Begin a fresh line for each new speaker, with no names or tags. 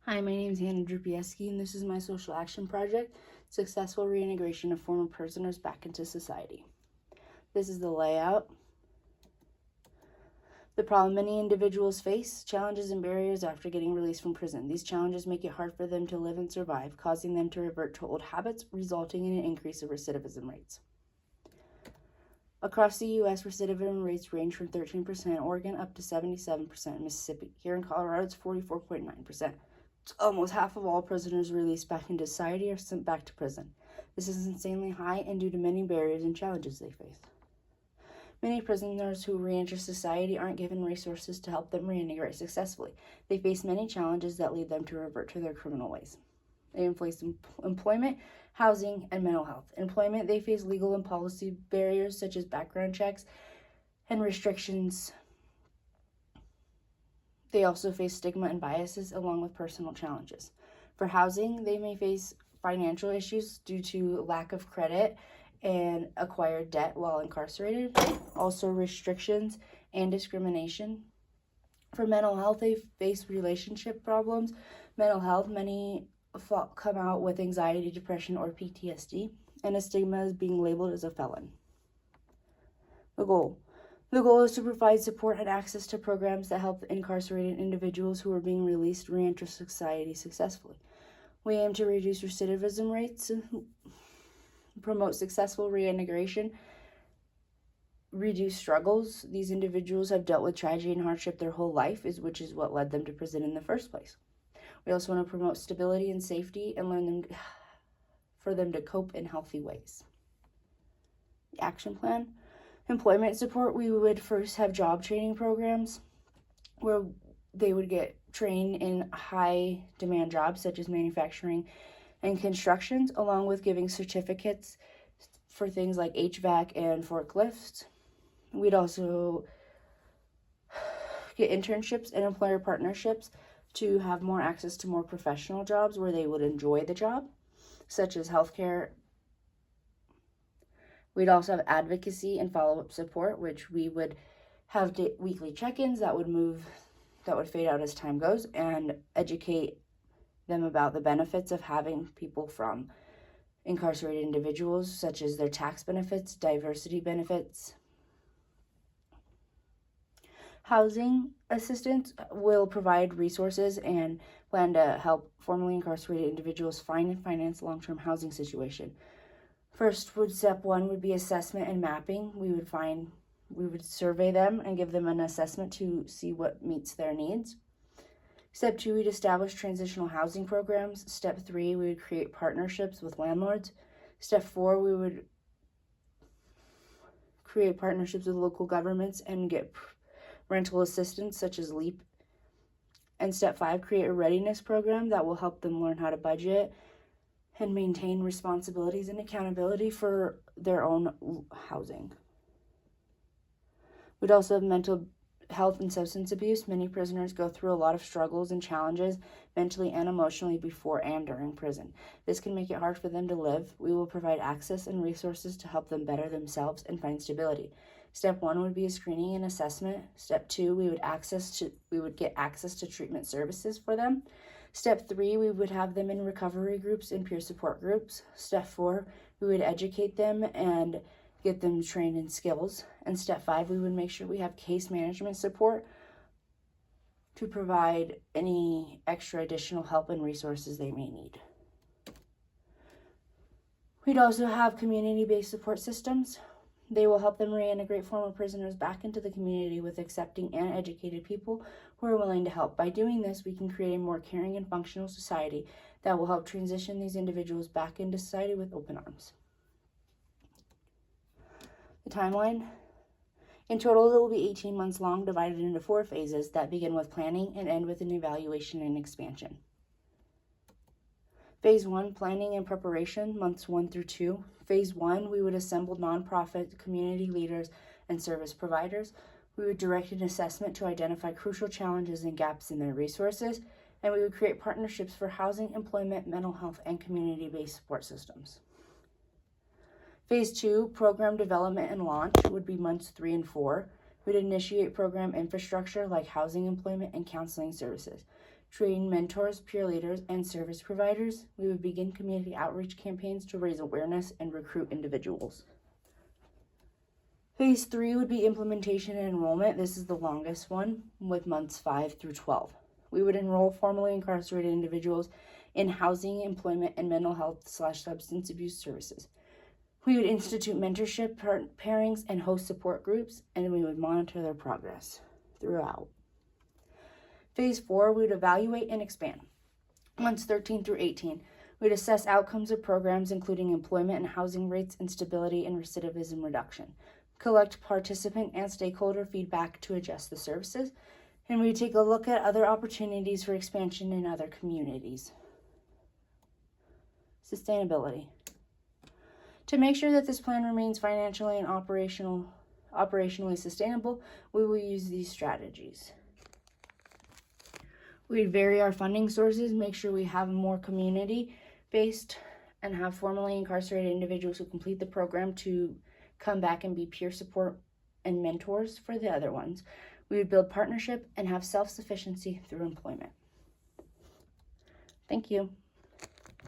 Hi, my name is Hannah Drupieski, and this is my social action project, Successful Reintegration of Former Prisoners Back into Society. This is the layout. The problem many individuals face, challenges and barriers after getting released from prison. These challenges make it hard for them to live and survive, causing them to revert to old habits, resulting in an increase of recidivism rates. Across the U.S., recidivism rates range from 13% Oregon up to 77% in Mississippi. Here in Colorado, it's 44.9%. Almost half of all prisoners released back into society are sent back to prison. This is insanely high and due to many barriers and challenges they face. Many prisoners who re-enter society aren't given resources to help them reintegrate successfully. They face many challenges that lead them to revert to their criminal ways. They face employment, housing, and mental health. Employment, they face legal and policy barriers such as background checks and restrictions. They also face stigma and biases along with personal challenges. For housing, they may face financial issues due to lack of credit and acquired debt while incarcerated, also restrictions and discrimination. For mental health, they face relationship problems. Mental health, many come out with anxiety, depression, or PTSD, and a stigma is being labeled as a felon. The goal is to provide support and access to programs that help incarcerated individuals who are being released re-enter society successfully. We aim to reduce recidivism rates, promote successful reintegration, reduce struggles. These individuals have dealt with tragedy and hardship their whole life, which is what led them to prison in the first place. We also want to promote stability and safety and learn for them to cope in healthy ways. The action plan. Employment support, we would first have job training programs where they would get trained in high demand jobs such as manufacturing and constructions, along with giving certificates for things like HVAC and forklifts. We'd also get internships and employer partnerships to have more access to more professional jobs where they would enjoy the job, such as healthcare. We'd also have advocacy and follow-up support, which we would have weekly check-ins that would fade out as time goes, and educate them about the benefits of having people from incarcerated individuals, such as their tax benefits, diversity benefits. Housing assistance will provide resources and plan to help formerly incarcerated individuals find and finance long-term housing situation. First, step one would be assessment and mapping. We would survey them and give them an assessment to see what meets their needs. Step two, we'd establish transitional housing programs. Step three, we would create partnerships with landlords. Step four, we would create partnerships with local governments and get rental assistance such as LEAP. And step five, create a readiness program that will help them learn how to budget and maintain responsibilities and accountability for their own housing. We'd also have mental health and substance abuse. Many prisoners go through a lot of struggles and challenges mentally and emotionally before and during prison. This can make it hard for them to live. We will provide access and resources to help them better themselves and find stability. Step one would be a screening and assessment. Step two, we would get access to treatment services for them. Step three, we would have them in recovery groups and peer support groups. Step four, we would educate them and get them trained in skills. And step five, we would make sure we have case management support to provide any extra additional help and resources they may need. We'd also have community-based support systems. They will help them reintegrate former prisoners back into the community with accepting and educated people who are willing to help. By doing this, we can create a more caring and functional society that will help transition these individuals back into society with open arms. The timeline. In total, it will be 18 months long, divided into 4 phases that begin with planning and end with an evaluation and expansion. Phase 1, planning and preparation, months 1 through 2. Phase 1, we would assemble nonprofit, community leaders, and service providers. We would direct an assessment to identify crucial challenges and gaps in their resources, and we would create partnerships for housing, employment, mental health, and community-based support systems. Phase 2, program development and launch, would be months 3 and 4. We'd initiate program infrastructure like housing, employment, and counseling services. train mentors, peer leaders, and service providers. We would begin community outreach campaigns to raise awareness and recruit individuals. Phase 3 would be implementation and enrollment. This is the longest one, with months 5 through 12. We would enroll formerly incarcerated individuals in housing, employment, and mental health / substance abuse services. We would institute mentorship pairings and host support groups, and we would monitor their progress throughout. Phase 4, we would evaluate and expand. Months 13 through 18, we'd assess outcomes of programs, including employment and housing rates, instability, and recidivism reduction. Collect participant and stakeholder feedback to adjust the services, and we take a look at other opportunities for expansion in other communities. Sustainability. To make sure that this plan remains financially and operationally sustainable, we will use these strategies. We'd vary our funding sources, make sure we have more community-based, and have formerly incarcerated individuals who complete the program to come back and be peer support and mentors for the other ones. We would build partnership and have self-sufficiency through employment. Thank you.